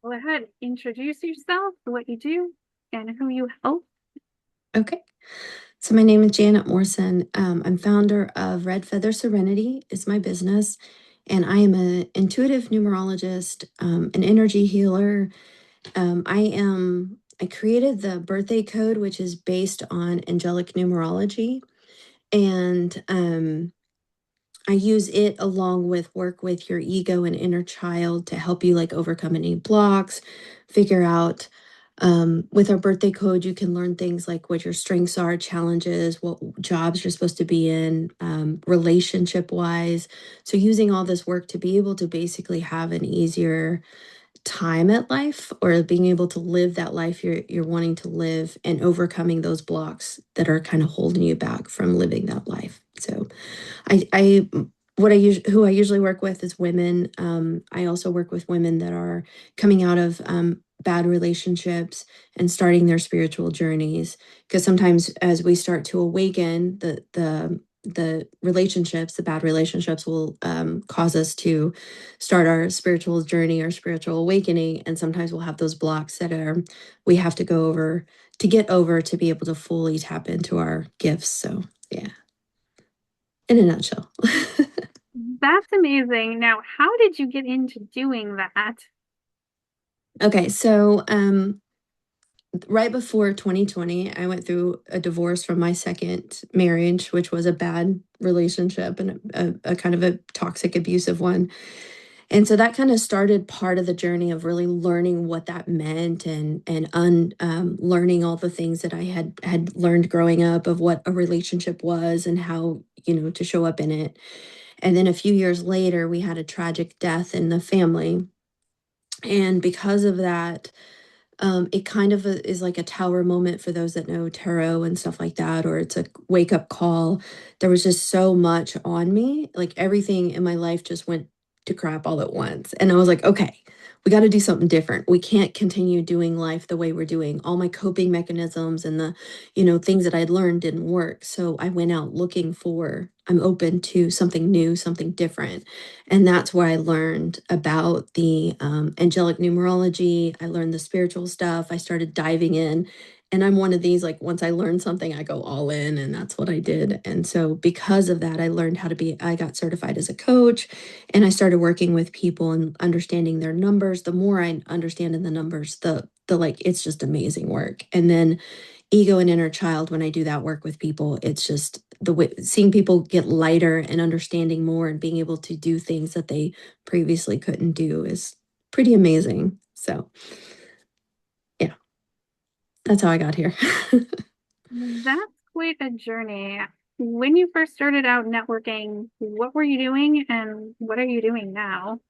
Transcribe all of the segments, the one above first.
Go ahead, introduce yourself, what you do, and who you help. Okay. So my name is Janet Morrison. I'm founder of Red Feather Serenity is my business, and I am an intuitive numerologist, an energy healer. I created the birthday code, which is based on angelic numerology, and I use it along with work with your ego and inner child to help you like overcome any blocks, figure out. With our birthday code, you can learn things like what your strengths are, challenges, what jobs you're supposed to be in, relationship wise. So, using all this work to be able to basically have an easier time at life or being able to live that life you're wanting to live and overcoming those blocks that are kind of holding you back from living that life. So, I what I who I usually work with is women. I also work with women that are coming out of bad relationships and starting their spiritual journeys. Because sometimes, as we start to awaken, the relationships, the bad relationships, will cause us to start our spiritual journey, our spiritual awakening, and sometimes we'll have those blocks that are we have to go over to get over to be able to fully tap into our gifts. So yeah, in a nutshell. That's amazing. Now, how did you get into doing that? Okay, so right before 2020, I went through a divorce from my second marriage, which was a bad relationship and a kind of a toxic, abusive one. And so that kind of started part of the journey of really learning what that meant and learning all the things that I had learned growing up of what a relationship was and how to show up in it. And then a few years later, we had a tragic death in the family, and because of that, it kind of is like a tower moment for those that know tarot and stuff like that, or it's a wake up call. There was just so much on me. Like everything in my life just went to crap all at once. And I was like, okay, we got to do something different. We can't continue doing life the way we're doing. All my coping mechanisms and the things that I'd learned didn't work. So I went out looking I'm open to something new, something different. And that's where I learned about the angelic numerology. I learned the spiritual stuff. I started diving in. And I'm one of these, like, once I learn something, I go all in. And that's what I did. And so, because of that, I got certified as a coach and I started working with people and understanding their numbers. The more I understand in the numbers, like, it's just amazing work. And then ego and inner child, when I do that work with people, it's just the way seeing people get lighter and understanding more and being able to do things that they previously couldn't do is pretty amazing. So yeah, that's how I got here. That's quite a journey. When you first started out networking, what were you doing and what are you doing now?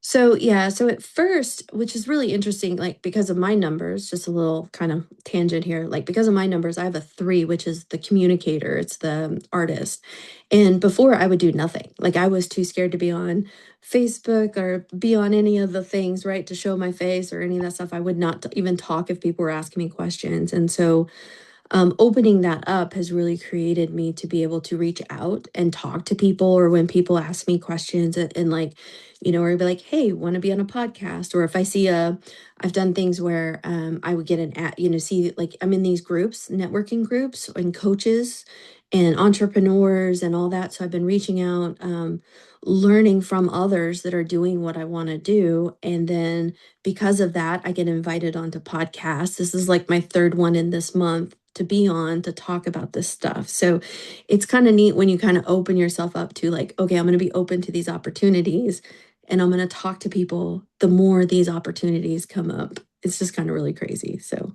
So yeah, so at first, which is really interesting, like because of my numbers, just a little kind of tangent here, like because of my numbers, I have a 3, which is the communicator, it's the artist. And before I would do nothing. Like I was too scared to be on Facebook or be on any of the things, right, to show my face or any of that stuff. I would not even talk if people were asking me questions. And so opening that up has really created me to be able to reach out and talk to people, or when people ask me questions and like, or be like, hey, want to be on a podcast? Or if I see I've done things where I would get an ad, see like I'm in these groups, networking groups and coaches and entrepreneurs and all that. So I've been reaching out, learning from others that are doing what I want to do. And then because of that, I get invited onto podcasts. This is like my third one in this month to be on to talk about this stuff. So it's kind of neat when you kind of open yourself up to like, okay, I'm going to be open to these opportunities and I'm going to talk to people. The more these opportunities come up, it's just kind of really crazy. So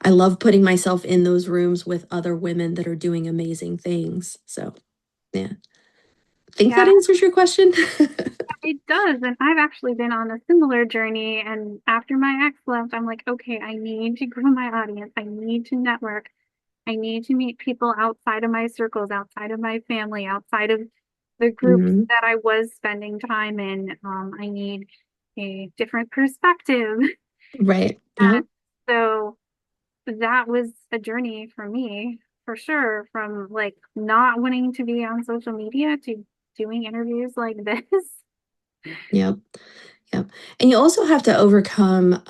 I love putting myself in those rooms with other women that are doing amazing things. So yeah, think that Yeah, answers your question. it does. And I've actually been on a similar journey. And after my ex left, I'm like, okay, I need to grow my audience. I need to network. I need to meet people outside of my circles, outside of my family, outside of the groups Mhm. that I was spending time in. I need a different perspective. Right. And Yep. so that was a journey for me, for sure, from like not wanting to be on social media to doing interviews like this. Yep. Yep. And you also have to overcome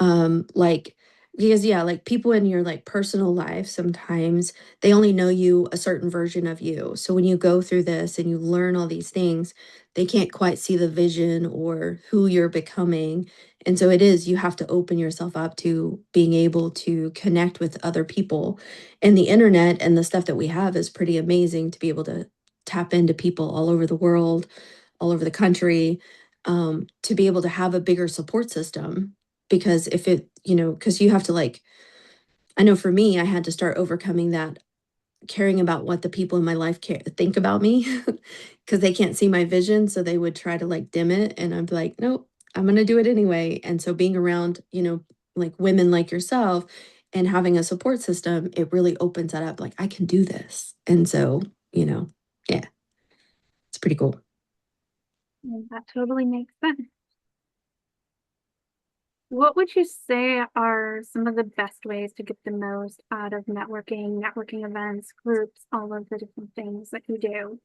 like because yeah, like people in your like personal life sometimes they only know you a certain version of you. So when you go through this and you learn all these things, they can't quite see the vision or who you're becoming. And so it is you have to open yourself up to being able to connect with other people. And the internet and the stuff that we have is pretty amazing to be able to tap into people all over the world, all over the country, to be able to have a bigger support system. Because if it, because you have to like, I know for me, I had to start overcoming that, caring about what the people in my life think about me, because they can't see my vision. So they would try to like dim it. And I'm like, nope, I'm going to do it anyway. And so being around, like women like yourself and having a support system, it really opens that up. Like, I can do this. And so, you know, yeah, it's pretty cool. And that totally makes sense. What would you say are some of the best ways to get the most out of networking events, groups, all of the different things that you do?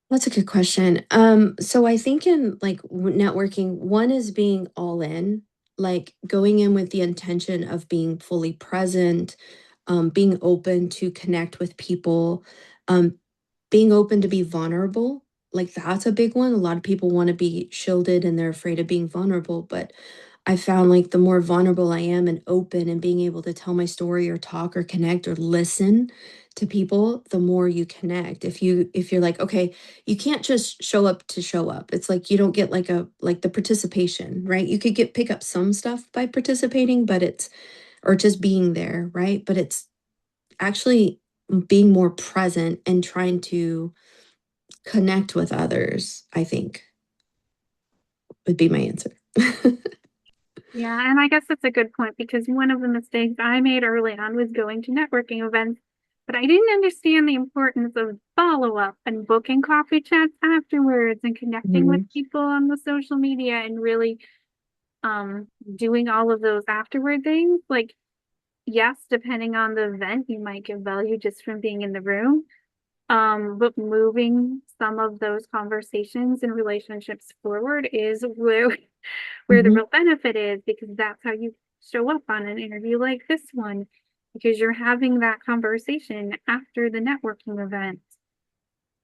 That's a good question. So I think in like networking, one is being all in, like going in with the intention of being fully present, being open to connect with people, um, being open to be vulnerable. Like that's a big one. A lot of people want to be shielded and they're afraid of being vulnerable, but I found like the more vulnerable I am and open and being able to tell my story or talk or connect or listen to people, the more you connect. If you're like, okay, you can't just show up to show up. It's like you don't get like the participation, right? You could get pick up some stuff by participating, but it's or just being there, right? But it's actually being more present and trying to connect with others, I think would be my answer. Yeah, and I guess that's a good point because one of the mistakes I made early on was going to networking events, but I didn't understand the importance of follow-up and booking coffee chats afterwards and connecting with Mhm. people on the social media and really doing all of those afterward things. Like, yes, depending on the event, you might get value just from being in the room. But moving some of those conversations and relationships forward is where the Mhm. real benefit is because that's how you show up on an interview like this one because you're having that conversation after the networking event.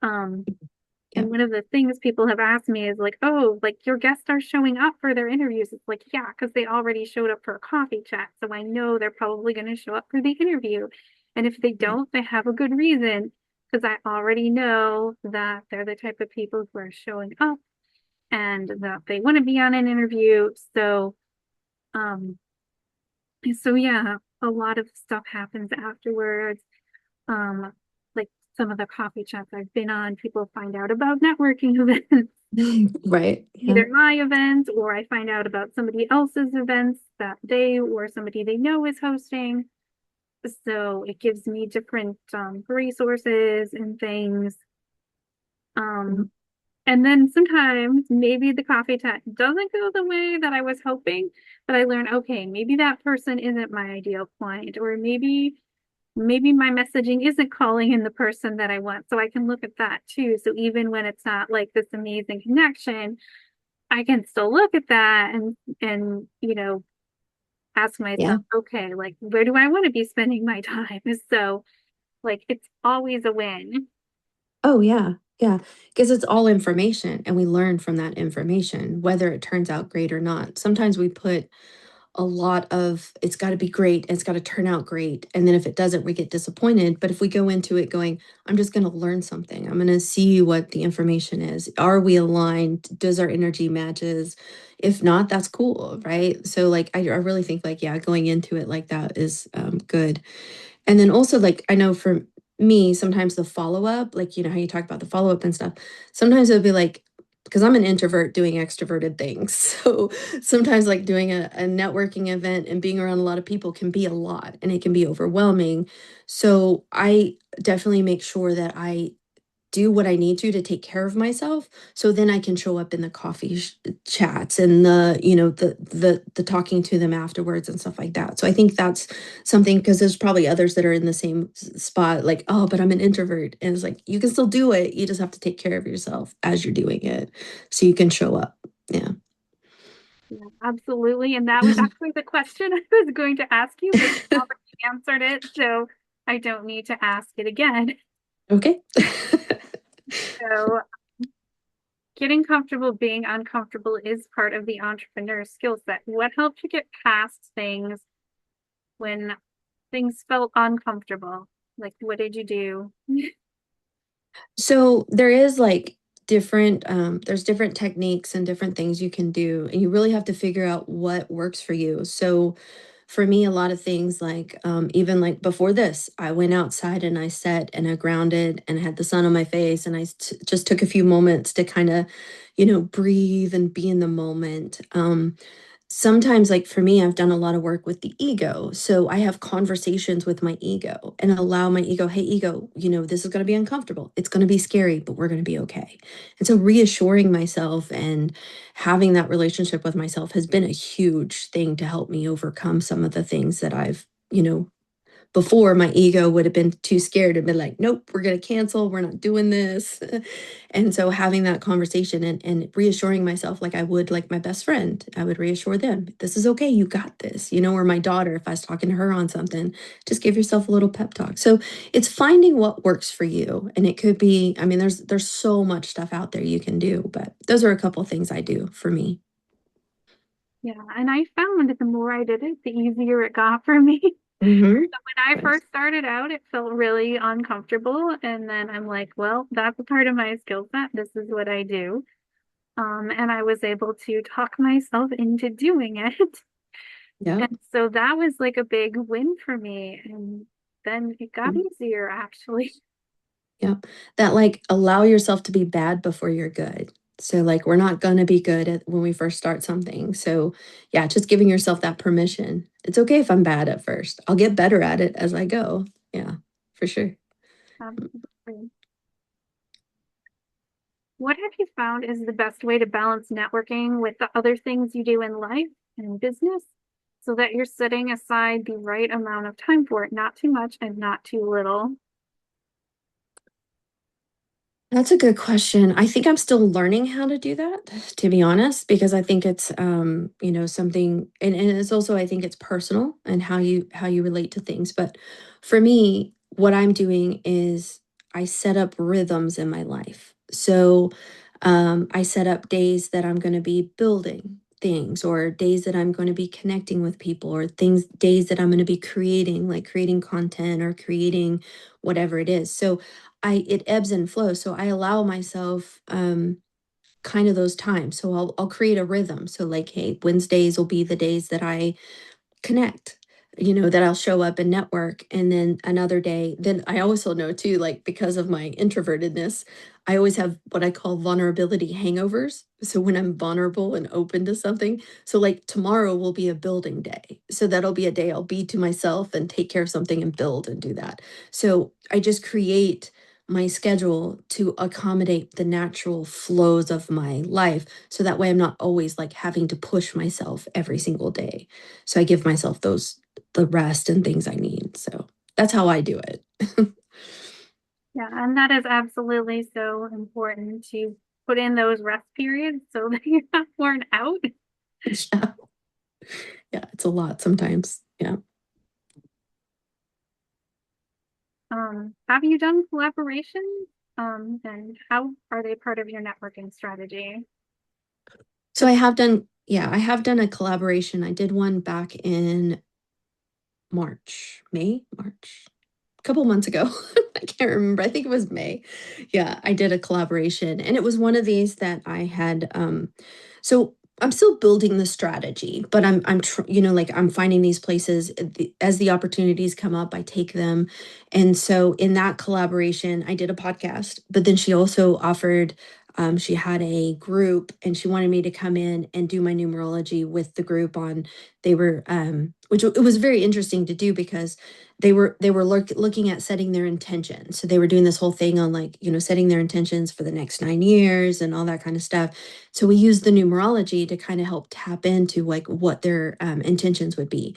Um, Yeah. and one of the things people have asked me is like, oh, like your guests are showing up for their interviews. It's like, yeah, because they already showed up for a coffee chat. So I know they're probably going to show up for the interview. And if they don't, they have a good reason because I already know that they're the type of people who are showing up and that they want to be on an interview. Um, so yeah, a lot of stuff happens afterwards. Um, like some of the coffee chats I've been on, people find out about networking events, Right. Yeah. either my events or I find out about somebody else's events that they or somebody they know is hosting. So it gives me different resources and things. Mhm. Um, and then sometimes maybe the coffee chat doesn't go the way that I was hoping, but I learn, okay, maybe that person isn't my ideal client, or maybe my messaging isn't calling in the person that I want. So I can look at that too. So even when it's not like this amazing connection, I can still look at that and ask Yeah. myself, okay, like where do I want to be spending my time? So like it's always a win. Oh, yeah. Yeah. Because it's all information and we learn from that information, whether it turns out great or not. Sometimes we put a lot of it's got to be great, it's got to turn out great. And then if it doesn't, we get disappointed. But if we go into it going, I'm just going to learn something, I'm going to see what the information is. Are we aligned? Does our energy matches? If not, that's cool. Right. So, like, I really think, like, yeah, going into it like that is good. And then also, like, I know for me, sometimes the follow up, like, how you talk about the follow up and stuff, sometimes it'll be like, because I'm an introvert doing extroverted things. So sometimes, like, doing a networking event and being around a lot of people can be a lot and it can be overwhelming. So I definitely make sure that I do what I need to take care of myself, so then I can show up in the coffee chats and the, the talking to them afterwards and stuff like that. So I think that's something, because there's probably others that are in the same spot, like, oh, but I'm an introvert. And it's like, you can still do it. You just have to take care of yourself as you're doing it so you can show up. Yeah. Yeah, absolutely. And that was actually the question I was going to ask you, but you already answered it, so I don't need to ask it again. Okay. So, getting comfortable being uncomfortable is part of the entrepreneur skill set. What helped you get past things when things felt uncomfortable? Like, what did you do? So there is like different there's different techniques and different things you can do, and you really have to figure out what works for you. So for me, a lot of things like even like before this, I went outside and I sat and I grounded and had the sun on my face, and just took a few moments to kind of, breathe and be in the moment. Sometimes, like for me, I've done a lot of work with the ego. So I have conversations with my ego and allow my ego, hey, ego, this is going to be uncomfortable. It's going to be scary, but we're going to be okay. And so reassuring myself and having that relationship with myself has been a huge thing to help me overcome some of the things that I've, before, my ego would have been too scared and been like, nope, we're going to cancel. We're not doing this. And so having that conversation and reassuring myself, like I would like my best friend, I would reassure them, this is okay. You got this, or my daughter, if I was talking to her on something, just give yourself a little pep talk. So it's finding what works for you. And it could be, I mean, there's so much stuff out there you can do, but those are a couple of things I do for me. Yeah, and I found the more I did it, the easier it got for me. Mm-hmm. When I first started out, it felt really uncomfortable. And then I'm like, well, that's a part of my skill set. This is what I do. And I was able to talk myself into doing it. Yeah. And so that was like a big win for me. And then it got easier, actually. Yeah. That like allow yourself to be bad before you're good. So like we're not gonna be good at when we first start something. So yeah, just giving yourself that permission. It's okay if I'm bad at first. I'll get better at it as I go. Yeah, for sure. Absolutely. What have you found is the best way to balance networking with the other things you do in life and business so that you're setting aside the right amount of time for it, not too much and not too little? That's a good question. I think I'm still learning how to do that, to be honest, because I think it's something, and it's also, I think it's personal and how you relate to things. But for me, what I'm doing is I set up rhythms in my life. So I set up days that I'm going to be building things, or days that I'm going to be connecting with people, or days that I'm going to be creating, like creating content or creating whatever it is. So it ebbs and flows. So I allow myself kind of those times. So I'll create a rhythm. So like, hey, Wednesdays will be the days that I connect, that I'll show up and network. And then another day, then I also know too, like because of my introvertedness, I always have what I call vulnerability hangovers. So when I'm vulnerable and open to something, so like tomorrow will be a building day. So that'll be a day I'll be to myself and take care of something and build and do that. So I just create my schedule to accommodate the natural flows of my life. So that way I'm not always like having to push myself every single day. So I give myself the rest and things I need. So that's how I do it. Yeah, and that is absolutely so important to put in those rest periods so that you're not worn out. Yeah. Yeah, it's a lot sometimes. Yeah. Have you done collaborations? And how are they part of your networking strategy? So I have done a collaboration. I did one back in March, a couple months ago. I can't remember. I think it was May. Yeah, I did a collaboration, and it was one of these that I had so I'm still building the strategy, but like I'm finding these places, as the opportunities come up, I take them. And so in that collaboration, I did a podcast, but then she also offered She had a group and she wanted me to come in and do my numerology with the group on, they were, which it was very interesting to do because they were looking at setting their intention. So they were doing this whole thing on like, setting their intentions for the next 9 years and all that kind of stuff. So we used the numerology to kind of help tap into like what their intentions would be.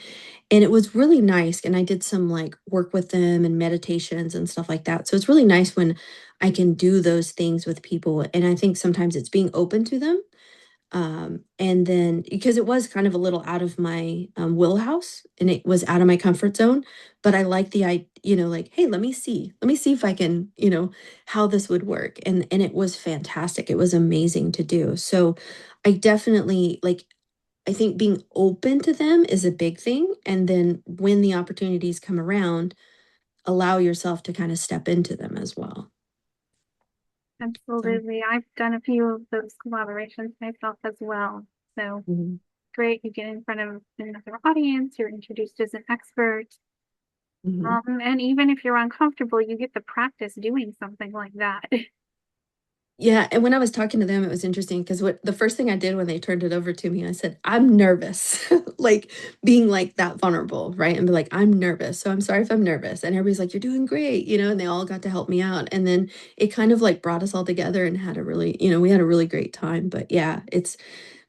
And it was really nice. And I did some like work with them and meditations and stuff like that. So it's really nice when I can do those things with people. And I think sometimes it's being open to them. And then because it was kind of a little out of my wheelhouse and it was out of my comfort zone, but I like like, hey, let me see if I can, how this would work. And it was fantastic. It was amazing to do. So I definitely like, I think being open to them is a big thing. And then when the opportunities come around, allow yourself to kind of step into them as well. So, Absolutely. I've done a few of those collaborations myself as well. So mhm, great. You get in front of another audience, you're introduced as an expert. mhm. And even if you're uncomfortable, you get to practice doing something like that. Yeah, and when I was talking to them, it was interesting because what the first thing I did when they turned it over to me, I said, "I'm nervous," like being like that vulnerable, right? And be like, "I'm nervous, so I'm sorry if I'm nervous." And everybody's like, "You're doing great," and they all got to help me out, and then it kind of like brought us all together and had a really, we had a really great time. But yeah, it's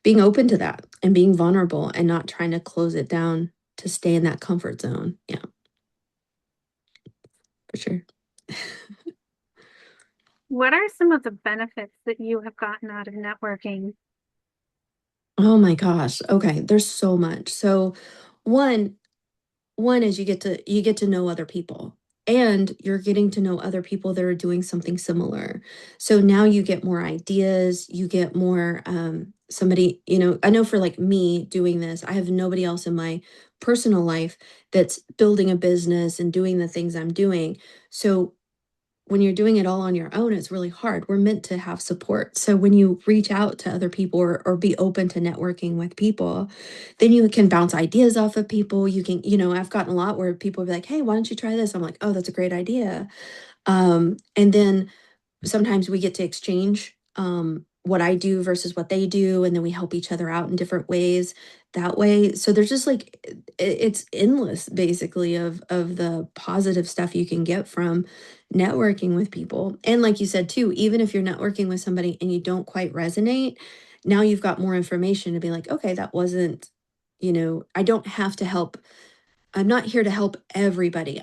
being open to that and being vulnerable and not trying to close it down to stay in that comfort zone. Yeah, for sure. What are some of the benefits that you have gotten out of networking? Oh my gosh. Okay, there's so much. So, one one is you get to know other people and you're getting to know other people that are doing something similar. So now you get more ideas, you get more somebody, I know for like me doing this, I have nobody else in my personal life that's building a business and doing the things I'm doing. So when you're doing it all on your own, it's really hard. We're meant to have support. So when you reach out to other people or be open to networking with people, then you can bounce ideas off of people. You can, I've gotten a lot where people be like, hey, why don't you try this? I'm like, oh, that's a great idea. And then sometimes we get to exchange what I do versus what they do, and then we help each other out in different ways that way. So there's just like it's endless basically of the positive stuff you can get from networking with people. And like you said too, even if you're networking with somebody and you don't quite resonate, now you've got more information to be like, okay, that wasn't, I don't have to help. I'm not here to help everybody.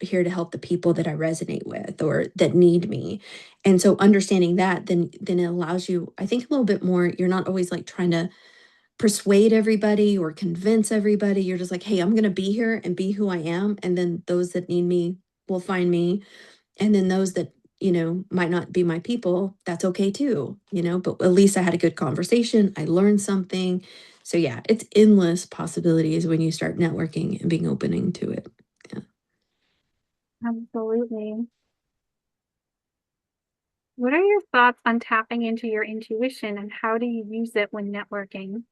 Here to help the people that I resonate with or that need me. And so understanding that then it allows you, I think, a little bit more. You're not always like trying to persuade everybody or convince everybody. You're just like, hey, I'm gonna be here and be who I am. And then those that need me will find me. And then those that, might not be my people, that's okay too, but at least I had a good conversation. I learned something. So yeah, it's endless possibilities when you start networking and being opening to it. Yeah. Absolutely. What are your thoughts on tapping into your intuition and how do you use it when networking?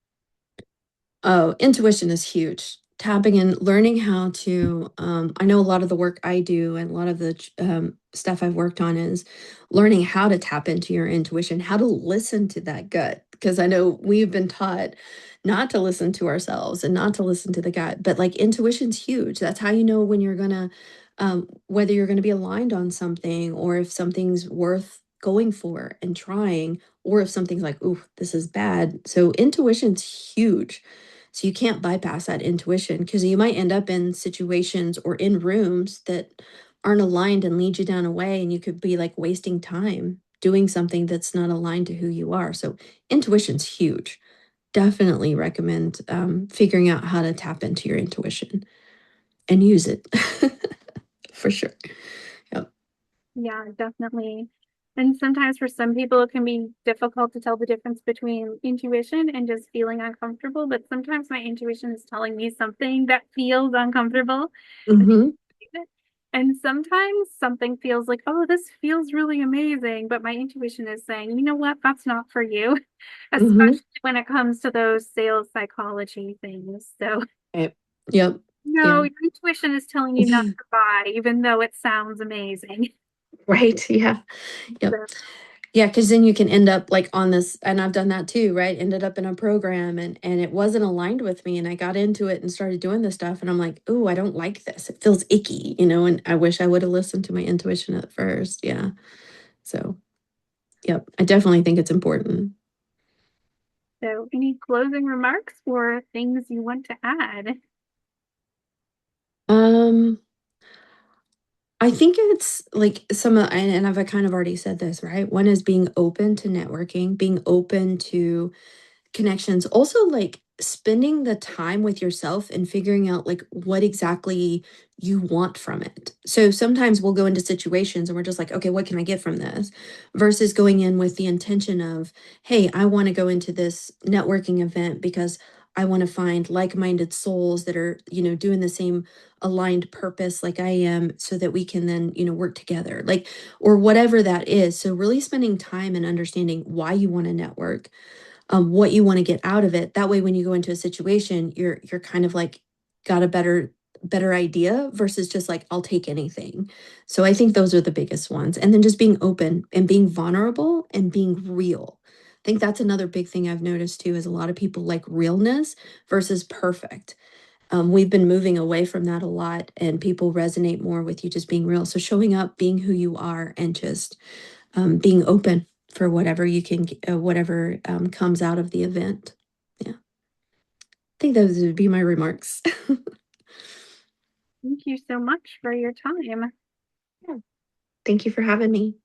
Oh, intuition is huge. Tapping in, learning how to, I know a lot of the work I do and a lot of the stuff I've worked on is learning how to tap into your intuition, how to listen to that gut. Because I know we've been taught not to listen to ourselves and not to listen to the gut, but like intuition's huge. That's how you know when you're gonna, whether you're gonna be aligned on something or if something's worth going for and trying, or if something's like, ooh, this is bad. So intuition's huge. So you can't bypass that intuition because you might end up in situations or in rooms that aren't aligned and lead you down a way, and you could be like wasting time doing something that's not aligned to who you are. So intuition's huge. Definitely recommend figuring out how to tap into your intuition and use it for sure. Yep. Yeah, definitely. And sometimes for some people, it can be difficult to tell the difference between intuition and just feeling uncomfortable. But sometimes my intuition is telling me something that feels uncomfortable. Mm-hmm. And sometimes something feels like, oh, this feels really amazing. But my intuition is saying, you know what? That's not for you, Mm-hmm. especially when it comes to those sales psychology things. So, Yep. Yep. no, Yeah. your intuition is telling you not to buy, even though it sounds amazing. Right. Yeah. Yep. Yeah, because then you can end up like on this, and I've done that too, right? Ended up in a program and it wasn't aligned with me, and I got into it and started doing this stuff, and I'm like, oh, I don't like this. It feels icky, and I wish I would have listened to my intuition at first. Yeah. So, yep, I definitely think it's important. So, any closing remarks or things you want to add? Um, I think it's like and I've kind of already said this, right? One is being open to networking, being open to connections. Also, like spending the time with yourself and figuring out like what exactly you want from it. So sometimes we'll go into situations and we're just like, okay, what can I get from this? Versus going in with the intention of, hey, I want to go into this networking event because I want to find like-minded souls that are, doing the same aligned purpose like I am so that we can then, work together. Like or whatever that is. So really spending time and understanding why you want to network, what you want to get out of it. That way, when you go into a situation, you're kind of like got a better idea versus just like I'll take anything. So I think those are the biggest ones. And then just being open and being vulnerable and being real. I think that's another big thing I've noticed too is a lot of people like realness versus perfect. We've been moving away from that a lot, and people resonate more with you just being real. So showing up, being who you are, and just being open for whatever you can, whatever comes out of the event. Yeah, I think those would be my remarks. Thank you so much for your time. Yeah. Thank you for having me.